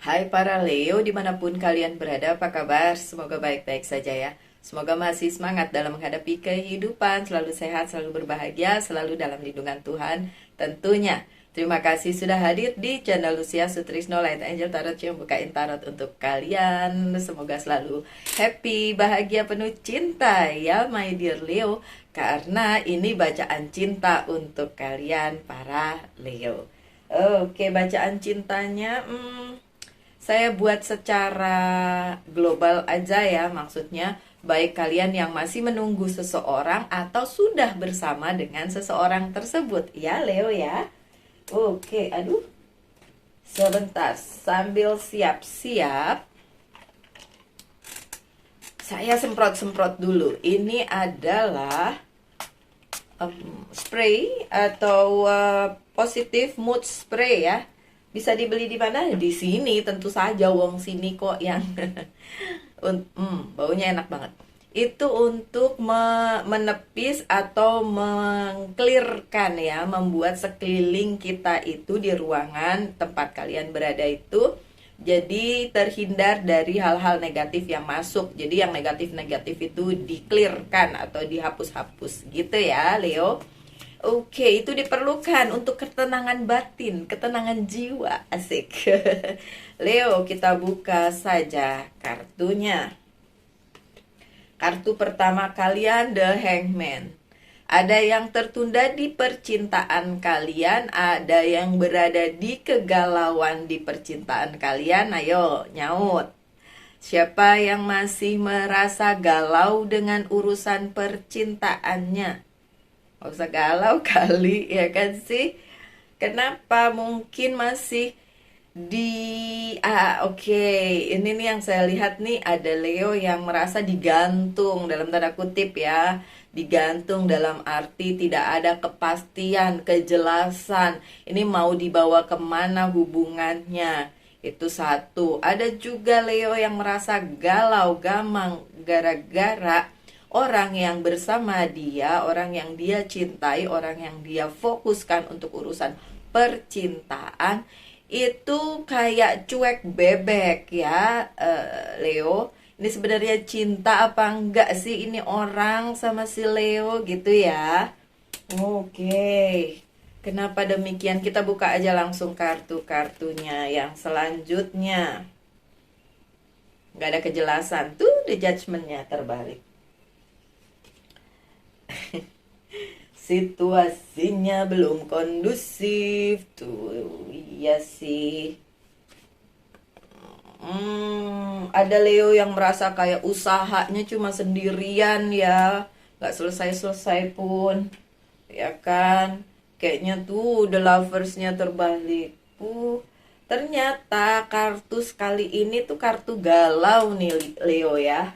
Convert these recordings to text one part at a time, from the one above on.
Hai para Leo, dimanapun kalian berada, apa kabar? Semoga baik-baik saja ya. Semoga masih semangat dalam menghadapi kehidupan, selalu sehat, selalu berbahagia, selalu dalam lindungan Tuhan tentunya. Terima kasih sudah hadir di channel Lucia Sutrisno Light Angel Tarot yang bukain tarot untuk kalian. Semoga selalu happy, bahagia, penuh cinta ya my dear Leo. Karena ini bacaan cinta untuk kalian para Leo. Oke, bacaan cintanya saya buat secara global aja ya, maksudnya baik kalian yang masih menunggu seseorang atau sudah bersama dengan seseorang tersebut ya Leo ya. Oke, aduh, sebentar sambil siap-siap saya semprot-semprot dulu. Ini adalah spray atau positive mood spray ya. Bisa dibeli di mana? Di sini tentu saja, wong sini kok yang baunya enak banget. Itu untuk menepis atau mengklirkan ya, membuat sekeliling kita itu di ruangan tempat kalian berada itu jadi terhindar dari hal-hal negatif yang masuk. Jadi yang negatif-negatif itu diklirkan atau dihapus-hapus gitu ya, Leo. Oke, itu diperlukan untuk ketenangan batin, ketenangan jiwa, asik. Leo, kita buka saja kartunya. Kartu pertama kalian, The Hangman. Ada yang tertunda di percintaan kalian, ada yang berada di kegalauan di percintaan kalian. Ayo, nyaut. Siapa yang masih merasa galau dengan urusan percintaannya? Gak usah galau kali, ya kan sih? Kenapa mungkin masih di oke. Ini nih yang saya lihat nih, ada Leo yang merasa digantung dalam tanda kutip ya. Digantung dalam arti tidak ada kepastian, kejelasan. Ini mau dibawa kemana hubungannya. Itu satu. Ada juga Leo yang merasa galau, gamang gara-gara orang yang bersama dia, orang yang dia cintai, orang yang dia fokuskan untuk urusan percintaan itu kayak cuek bebek ya, Leo. Ini sebenarnya cinta apa enggak sih ini orang sama si Leo gitu ya. Oke. Kenapa demikian? Kita buka aja langsung kartu-kartunya yang selanjutnya. Nggak ada kejelasan. Tuh, the judgment-nya terbalik. Situasinya belum kondusif tuh, iya sih. Ada Leo yang merasa kayak usahanya cuma sendirian ya, nggak selesai-selesai pun, ya kan? Kayaknya tuh the loversnya terbalik. Ternyata kartu sekali ini tuh kartu galau nih Leo ya.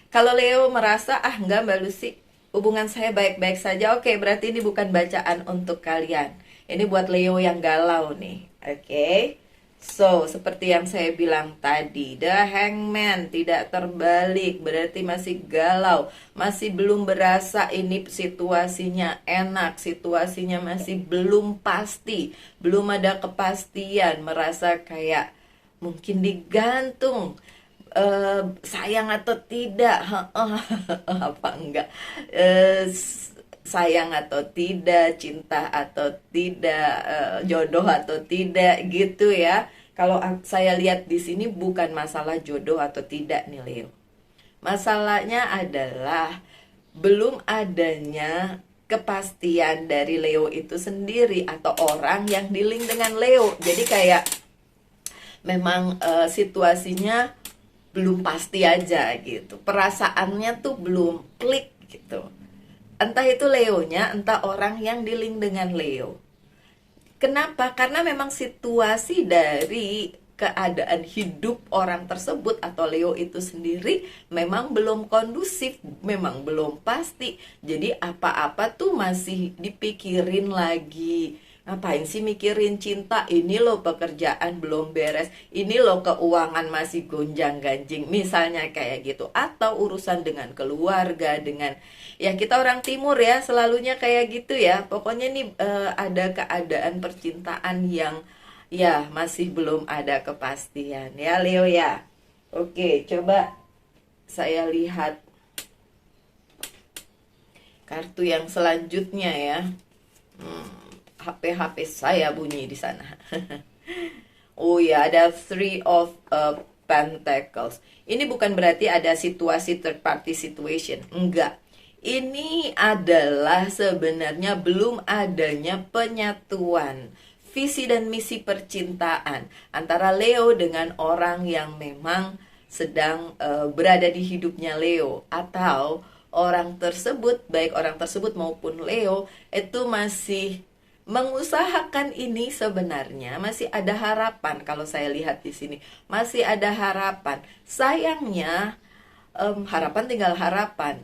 Kalau Leo merasa, enggak Mbak Lucy, hubungan saya baik-baik saja. Oke, berarti ini bukan bacaan untuk kalian. Ini buat Leo yang galau nih. Oke. So, seperti yang saya bilang tadi, The Hangman tidak terbalik, berarti masih galau. Masih belum berasa ini situasinya enak, situasinya masih belum pasti. Belum ada kepastian, merasa kayak mungkin digantung. Sayang atau tidak, apa enggak, sayang atau tidak, cinta atau tidak, jodoh atau tidak gitu ya. Kalau saya lihat di sini bukan masalah jodoh atau tidak nih Leo. Masalahnya adalah belum adanya kepastian dari Leo itu sendiri atau orang yang di-link dengan Leo. Jadi kayak memang situasinya belum pasti aja gitu. Perasaannya tuh belum klik gitu. Entah itu Leonya, entah orang yang di-link dengan Leo. Kenapa? Karena memang situasi dari keadaan hidup orang tersebut atau Leo itu sendiri memang belum kondusif, memang belum pasti. Jadi apa-apa tuh masih dipikirin lagi. Ngapain sih mikirin cinta? Ini loh pekerjaan belum beres, ini loh keuangan masih gonjang-ganjing, misalnya kayak gitu. Atau urusan dengan keluarga, dengan ya kita orang timur ya, selalunya kayak gitu ya. Pokoknya nih ada keadaan percintaan yang Ya, masih belum ada kepastian ya Leo ya. Oke, coba saya lihat kartu yang selanjutnya ya. HP saya bunyi di sana. Oh ya, ada Three of Pentacles. Ini bukan berarti ada situasi third party situation. Enggak. Ini adalah sebenarnya belum adanya penyatuan visi dan misi percintaan antara Leo dengan orang yang memang sedang berada di hidupnya Leo, atau orang tersebut, baik orang tersebut maupun Leo, itu masih mengusahakan ini. Sebenarnya masih ada harapan. Kalau saya lihat di sini masih ada harapan. Sayangnya harapan tinggal harapan.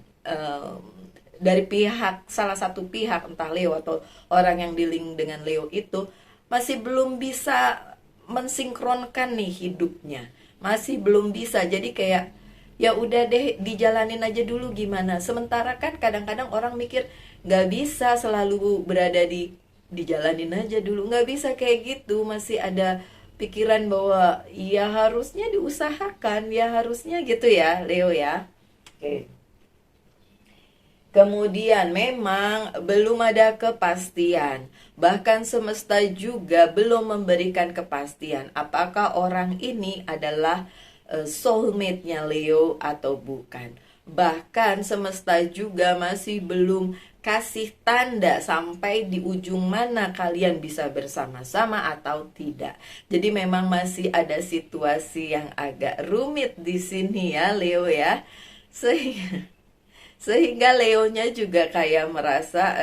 Dari pihak salah satu pihak, entah Leo atau orang yang di-link dengan Leo itu, masih belum bisa mensinkronkan nih hidupnya, masih belum bisa. Jadi kayak ya udah deh, dijalanin aja dulu gimana. Sementara kan kadang-kadang orang mikir nggak bisa selalu berada dijalanin aja dulu, nggak bisa kayak gitu. Masih ada pikiran bahwa ya harusnya diusahakan, ya harusnya gitu ya Leo ya. Oke. Kemudian memang belum ada kepastian. Bahkan semesta juga belum memberikan kepastian apakah orang ini adalah soulmate-nya Leo atau bukan. Bahkan semesta juga masih belum kasih tanda sampai di ujung mana kalian bisa bersama-sama atau tidak. Jadi memang masih ada situasi yang agak rumit di sini ya Leo ya. Sehingga Leonya juga kayak merasa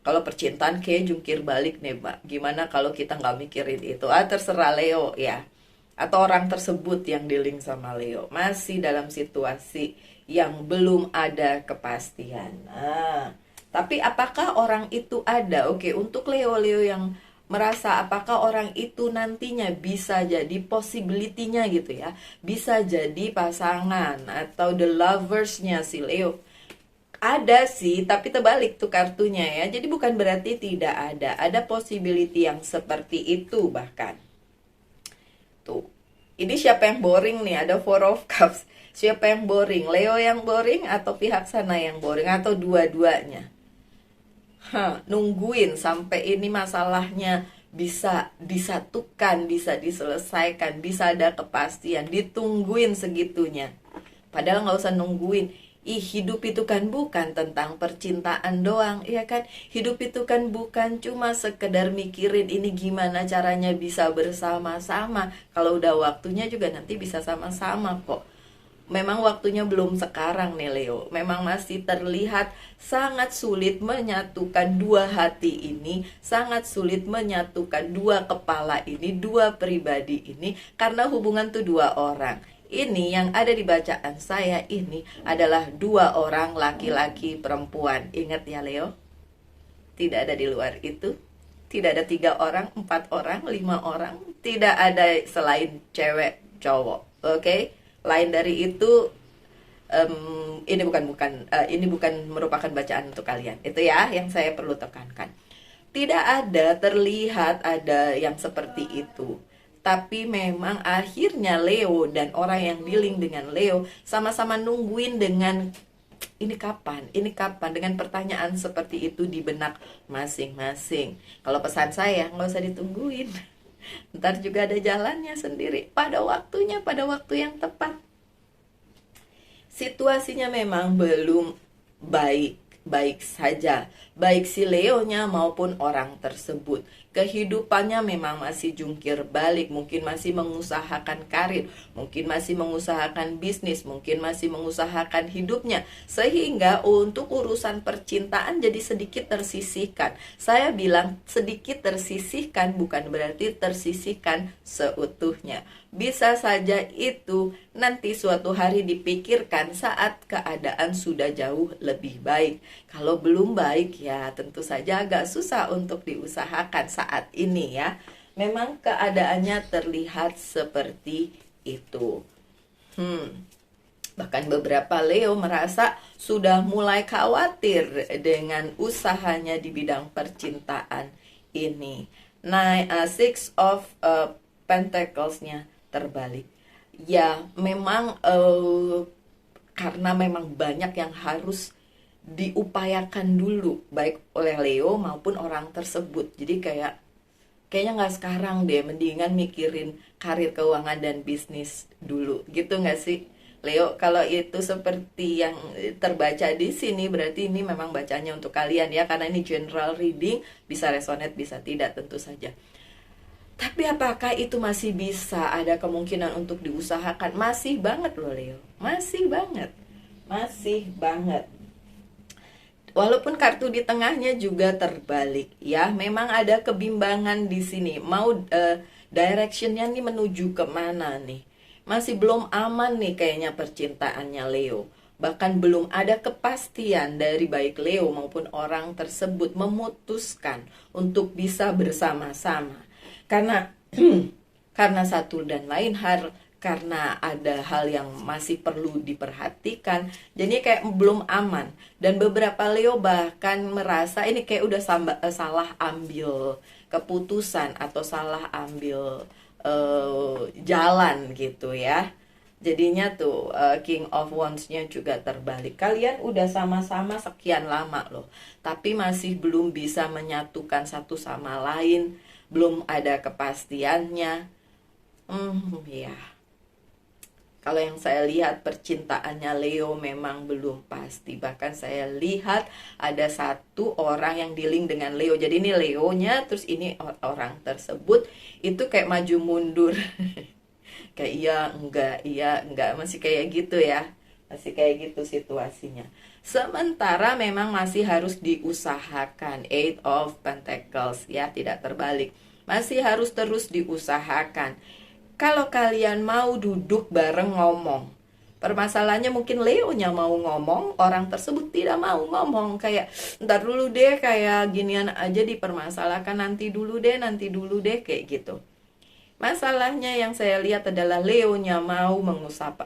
kalau percintaan kayak jungkir balik nih Mbak. Gimana kalau kita nggak mikirin itu? Terserah Leo ya. Atau orang tersebut yang di-link sama Leo masih dalam situasi yang belum ada kepastian. Tapi apakah orang itu ada? Oke, untuk Leo-Leo yang merasa apakah orang itu nantinya bisa jadi possibility-nya gitu ya, bisa jadi pasangan atau the lovers-nya si Leo. Ada sih, tapi terbalik tuh kartunya ya. Jadi bukan berarti tidak ada. Ada possibility yang seperti itu bahkan. Tuh. Ini siapa yang boring nih? Ada Four of Cups. Siapa yang boring? Leo yang boring atau pihak sana yang boring atau dua-duanya? Nungguin sampai ini masalahnya bisa disatukan, bisa diselesaikan, bisa ada kepastian, ditungguin segitunya. Padahal nggak usah nungguin. Hidup itu kan bukan tentang percintaan doang, ya kan? Hidup itu kan bukan cuma sekedar mikirin ini gimana caranya bisa bersama-sama. Kalau udah waktunya juga nanti bisa sama-sama kok. Memang waktunya belum sekarang nih Leo. Memang masih terlihat sangat sulit menyatukan dua hati ini, sangat sulit menyatukan dua kepala ini, dua pribadi ini, karena hubungan tuh dua orang. Ini yang ada di bacaan saya ini adalah dua orang, laki-laki perempuan. Ingat ya Leo, tidak ada di luar itu. Tidak ada 3 orang, 4 orang, 5 orang. Tidak ada selain cewek cowok. Oke? Lain dari itu, ini bukan merupakan bacaan untuk kalian. Itu ya yang saya perlu tekankan. Tidak ada terlihat ada yang seperti itu. Tapi memang akhirnya Leo dan orang yang dealing dengan Leo sama-sama nungguin dengan ini kapan, dengan pertanyaan seperti itu di benak masing-masing. Kalau pesan saya, nggak usah ditungguin. Ntar juga ada jalannya sendiri, pada waktunya, pada waktu yang tepat. Situasinya memang belum baik saja, baik si Leonya maupun orang tersebut. Kehidupannya memang masih jungkir balik, mungkin masih mengusahakan karir, mungkin masih mengusahakan bisnis, mungkin masih mengusahakan hidupnya, sehingga untuk urusan percintaan jadi sedikit tersisihkan. Saya bilang sedikit tersisihkan bukan berarti tersisihkan seutuhnya. Bisa saja itu nanti suatu hari dipikirkan saat keadaan sudah jauh lebih baik. Kalau belum baik ya tentu saja agak susah untuk diusahakan saat ini ya. Memang keadaannya terlihat seperti itu. Bahkan beberapa Leo merasa sudah mulai khawatir dengan usahanya di bidang percintaan ini. Six of Pentacles-nya terbalik. Ya, memang karena memang banyak yang harus diupayakan dulu, baik oleh Leo maupun orang tersebut. Jadi kayaknya nggak sekarang deh, mendingan mikirin karir, keuangan, dan bisnis dulu, gitu nggak sih Leo? Kalau itu seperti yang terbaca di sini, berarti ini memang bacanya untuk kalian ya, karena ini general reading, bisa resonate, bisa tidak, tentu saja. Tapi apakah itu masih bisa ada kemungkinan untuk diusahakan? Masih banget loh Leo, masih banget, masih banget. Walaupun kartu di tengahnya juga terbalik ya, memang ada kebimbangan di sini. Mau directionnya nih menuju kemana nih? Masih belum aman nih kayaknya percintaannya Leo. Bahkan belum ada kepastian dari baik Leo maupun orang tersebut memutuskan untuk bisa bersama-sama. Karena karena satu dan lain hal, karena ada hal yang masih perlu diperhatikan, jadi kayak belum aman. Dan beberapa Leo bahkan merasa ini kayak udah salah ambil keputusan atau salah ambil jalan gitu ya. Jadinya tuh King of Wands-nya juga terbalik. Kalian udah sama-sama sekian lama loh, tapi masih belum bisa menyatukan satu sama lain, belum ada kepastiannya. Ya. Kalau yang saya lihat percintaannya Leo memang belum pasti. Bahkan saya lihat ada satu orang yang dealing dengan Leo. Jadi ini Leonya, terus ini orang tersebut itu kayak maju mundur. Kayak iya enggak, masih kayak gitu ya. Masih kayak gitu situasinya. Sementara memang masih harus diusahakan. Eight of Pentacles ya, tidak terbalik. Masih harus terus diusahakan. Kalau kalian mau duduk bareng ngomong, permasalahannya mungkin Leo-nya mau ngomong, orang tersebut tidak mau ngomong. Kayak ntar dulu deh, kayak ginian aja dipermasalahkan, nanti dulu deh, kayak gitu. Masalahnya yang saya lihat adalah Leo-nya mau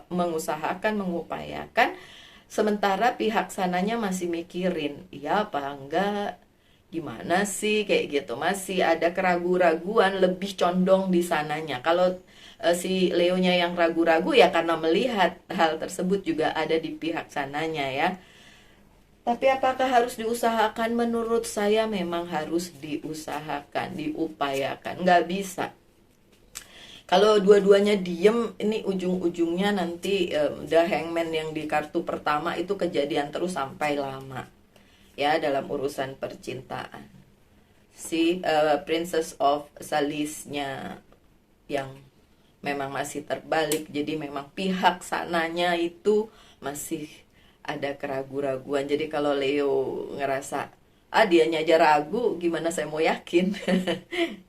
mengusahakan, mengupayakan, sementara pihak sananya masih mikirin, iya apa enggak, gimana sih, kayak gitu. Masih ada keraguan-raguan, lebih condong di sananya. Kalau si Leonya yang ragu-ragu ya karena melihat hal tersebut juga ada di pihak sananya ya. Tapi apakah harus diusahakan? Menurut saya memang harus diusahakan, diupayakan. Nggak bisa. Kalau dua-duanya diem, ini ujung-ujungnya nanti The Hangman yang di kartu pertama itu kejadian terus sampai lama ya dalam urusan percintaan. Si Princess of Salisnya yang memang masih terbalik, jadi memang pihak sananya itu masih ada keraguan-raguan. Jadi kalau Leo ngerasa dianya aja ragu, gimana saya mau yakin?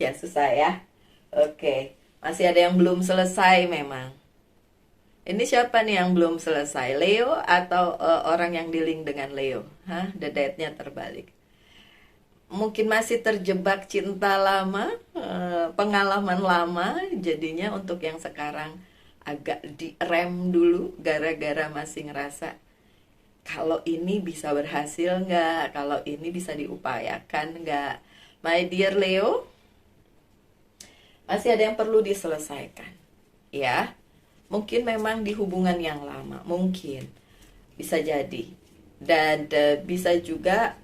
Ya susah ya. Oke, masih ada yang belum selesai memang. Ini siapa nih yang belum selesai? Leo atau orang yang dealing dengan Leo? The Death-nya terbalik. Mungkin masih terjebak cinta lama, pengalaman lama, jadinya untuk yang sekarang agak direm dulu gara-gara masih ngerasa kalau ini bisa berhasil nggak, kalau ini bisa diupayakan nggak. My dear Leo, masih ada yang perlu diselesaikan ya. Mungkin memang di hubungan yang lama, mungkin bisa jadi. Dan bisa juga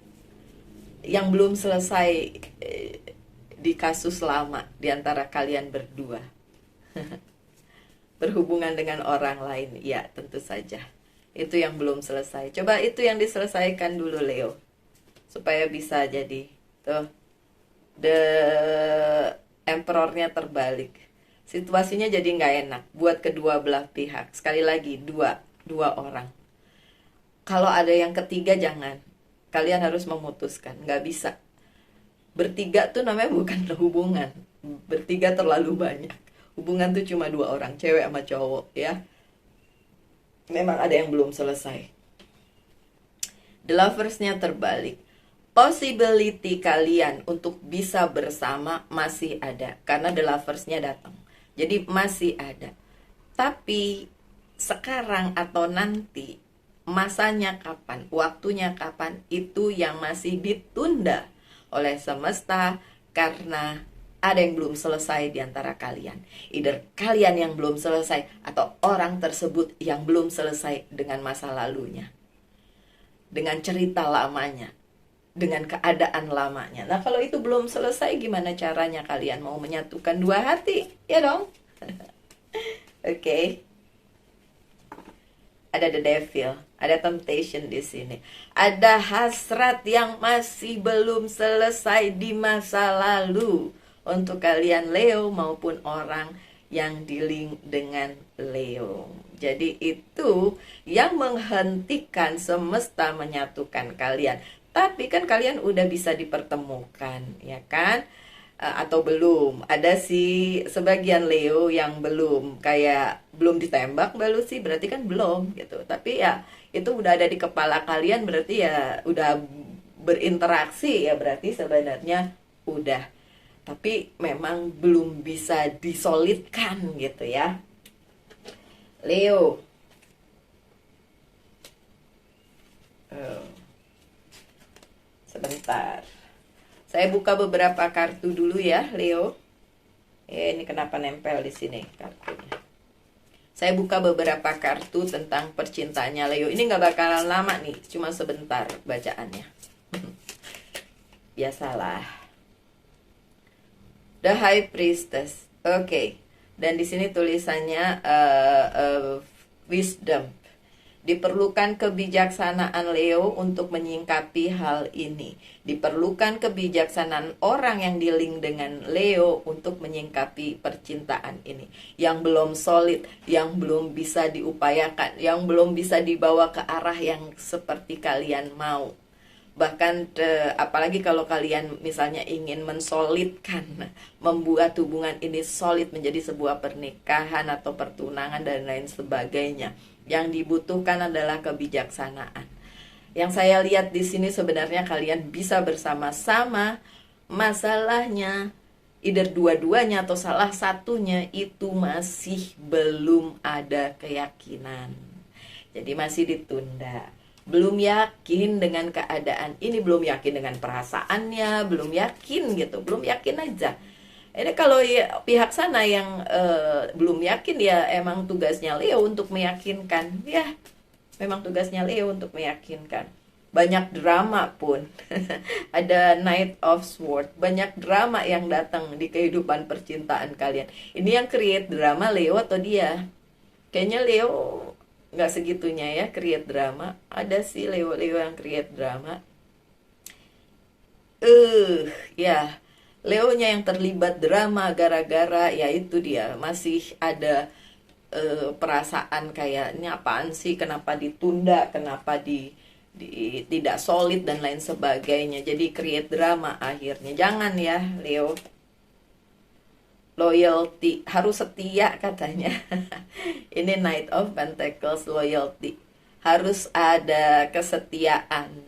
yang belum selesai di kasus lama di antara kalian berdua. Berhubungan dengan orang lain, ya tentu saja. Itu yang belum selesai. Coba itu yang diselesaikan dulu Leo. Supaya bisa jadi. Tuh, The Emperor-nya terbalik. Situasinya jadi nggak enak buat kedua belah pihak. Sekali lagi, dua orang. Kalau ada yang ketiga jangan. Kalian harus memutuskan, nggak bisa. Bertiga tuh namanya bukan hubungan. Bertiga terlalu banyak. Hubungan tuh cuma dua orang, cewek sama cowok ya. Memang ada yang belum selesai. The Lovers-nya terbalik. Possibility kalian untuk bisa bersama masih ada. Karena The Lovers-nya datang. Jadi masih ada. Tapi sekarang atau nanti, masanya kapan, waktunya kapan, itu yang masih ditunda oleh semesta karena ada yang belum selesai di antara kalian. Either kalian yang belum selesai atau orang tersebut yang belum selesai dengan masa lalunya, dengan cerita lamanya, dengan keadaan lamanya. Nah, kalau itu belum selesai, gimana caranya kalian mau menyatukan dua hati? Ya dong. Oke. Ada the devil, ada temptation di sini. Ada hasrat yang masih belum selesai di masa lalu untuk kalian Leo maupun orang yang dealing dengan Leo. Jadi itu yang menghentikan semesta menyatukan kalian. Tapi kan kalian udah bisa dipertemukan, ya kan? Atau belum. Ada sih sebagian Leo yang belum, kayak belum ditembak Mbak Lucy, berarti kan belum gitu. Tapi ya itu udah ada di kepala kalian, berarti ya udah berinteraksi, ya berarti sebenarnya udah. Tapi memang belum bisa disolidkan gitu ya. Leo. Sebentar. Saya buka beberapa kartu dulu ya, Leo. Ini kenapa nempel di sini kartunya? Saya buka beberapa kartu tentang percintaannya Leo. Ini nggak bakalan lama nih, cuma sebentar bacaannya. Biasalah. The High Priestess. Oke. Dan di sini tulisannya wisdom. Diperlukan kebijaksanaan Leo untuk menyingkapi hal ini. Diperlukan kebijaksanaan orang yang dealing dengan Leo untuk menyingkapi percintaan ini. Yang belum solid, yang belum bisa diupayakan, yang belum bisa dibawa ke arah yang seperti kalian mau. Bahkan apalagi kalau kalian misalnya ingin mensolidkan, membuat hubungan ini solid menjadi sebuah pernikahan atau pertunangan dan lain sebagainya. Yang dibutuhkan adalah kebijaksanaan. Yang saya lihat di sini sebenarnya kalian bisa bersama-sama. Masalahnya either dua-duanya atau salah satunya itu masih belum ada keyakinan. Jadi masih ditunda. Belum yakin dengan keadaan ini, belum yakin dengan perasaannya, belum yakin gitu, belum yakin aja. Ini kalau ya, pihak sana yang belum yakin, ya emang tugasnya Leo untuk meyakinkan. Ya, memang tugasnya Leo untuk meyakinkan. Banyak drama pun. Ada Knight of Swords. Banyak drama yang datang di kehidupan percintaan kalian. Ini yang create drama Leo atau dia? Kayaknya Leo nggak segitunya ya create drama. Ada sih Leo-Leo yang create drama. Ya. Leonya yang terlibat drama gara-gara ya itu dia masih ada perasaan kayak ini apaan sih, kenapa ditunda, kenapa tidak solid dan lain sebagainya. Jadi create drama akhirnya. Jangan ya Leo. Loyalty, harus setia katanya. Ini Knight of Pentacles, loyalty. Harus ada kesetiaan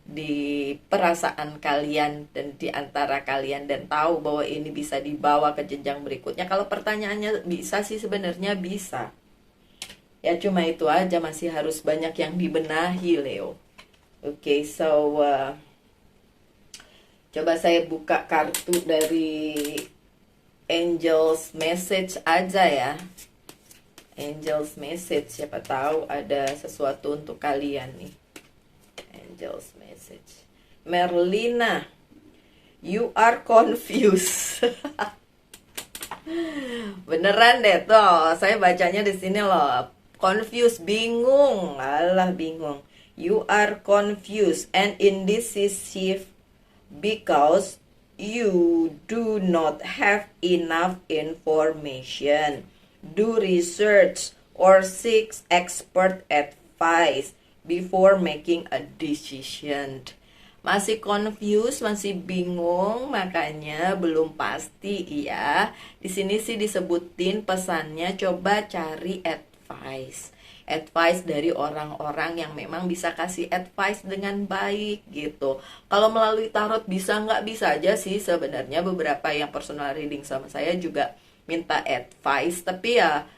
di perasaan kalian dan di antara kalian, dan tahu bahwa ini bisa dibawa ke jenjang berikutnya. Kalau pertanyaannya bisa sih, sebenarnya bisa. Ya cuma itu aja, masih harus banyak yang dibenahi Leo. Oke, so coba saya buka kartu dari Angel's Message aja ya. Angel's Message, siapa tahu ada sesuatu untuk kalian nih. Angel's Message. Merlina, you are confused. Beneran deh tuh, saya bacanya di sini loh. Confused, bingung. Alah, bingung. You are confused and indecisive because you do not have enough information. Do research or seek expert advice before making a decision. Masih confused, masih bingung, makanya belum pasti ya. Di sini sih disebutin pesannya, coba cari advice. Advice dari orang-orang yang memang bisa kasih advice dengan baik gitu. Kalau melalui tarot bisa nggak? Bisa aja sih sebenarnya. Beberapa yang personal reading sama saya juga minta advice, tapi ya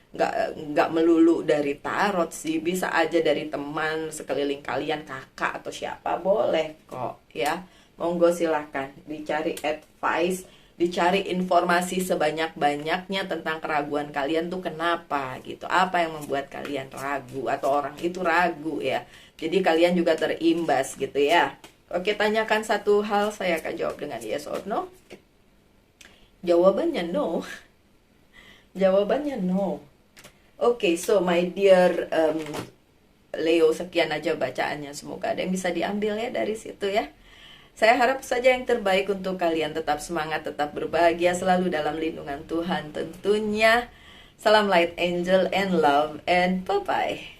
nggak melulu dari tarot sih, bisa aja dari teman sekeliling kalian, kakak atau siapa, boleh kok ya. Monggo silahkan dicari advice dicari informasi sebanyak-banyaknya tentang keraguan kalian tuh kenapa gitu. Apa yang membuat kalian ragu atau orang itu ragu ya. Jadi kalian juga terimbas gitu ya. Oke, tanyakan satu hal, saya akan jawab dengan yes or no. Jawabannya no. Jawabannya no. Oke, so my dear Leo, sekian aja bacaannya. Semoga ada yang bisa diambil ya dari situ ya. Saya harap saja yang terbaik untuk kalian. Tetap semangat, tetap berbahagia, selalu dalam lindungan Tuhan tentunya. Salam light angel and love and bye-bye.